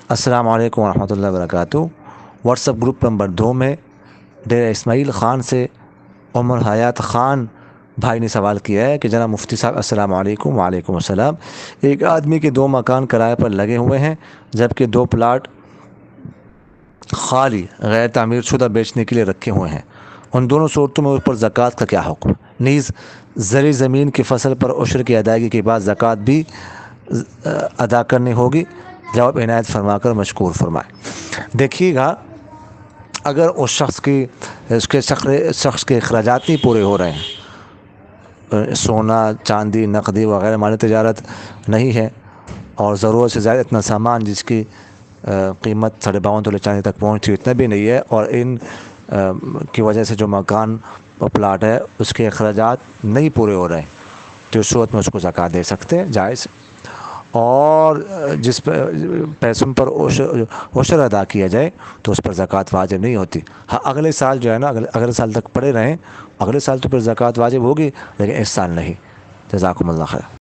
السلام علیکم ورحمۃ اللہ وبرکاتہ۔ واٹس ایپ گروپ نمبر 2 میں ڈیرہ اسماعیل خان سے عمر حیات خان بھائی نے سوال کیا ہے کہ جناب مفتی صاحب السلام علیکم۔ وعلیکم السلام۔ ایک آدمی کے 2 مکان کرائے پر لگے ہوئے ہیں، جبکہ 2 پلاٹ خالی غیر تعمیر شدہ بیچنے کے لیے رکھے ہوئے ہیں۔ ان دونوں صورتوں میں اس پر زکوٰۃ کا کیا حکم؟ نیز زرعی زمین کی فصل پر عشر کی ادائیگی کے بعد زکوٰۃ بھی ادا کرنی ہوگی؟ جواب عنایت فرما کر مشکور فرمائے۔ دیکھیے گا، اگر اس شخص کے اخراجات نہیں پورے ہو رہے ہیں، سونا چاندی نقدی وغیرہ مالی تجارت نہیں ہے، اور ضرورت سے زیادہ اتنا سامان جس کی قیمت 52.5 تولے چاندی تک پہنچتی اتنا بھی نہیں ہے، اور ان کی وجہ سے جو مکان پلاٹ ہے اس کے اخراجات نہیں پورے ہو رہے ہیں، تو اس صورت میں اس کو زکوٰۃ دے سکتے ہیں، جائز۔ اور جس پیسوں پر عشر ادا کیا جائے تو اس پر زکوٰۃ واجب نہیں ہوتی۔ ہاں، اگلے سال جو ہے نا، اگلے سال تک پڑے رہیں، اگلے سال تو پھر زکوٰۃ واجب ہوگی، لیکن اس سال نہیں۔ جزاکم اللہ خیر۔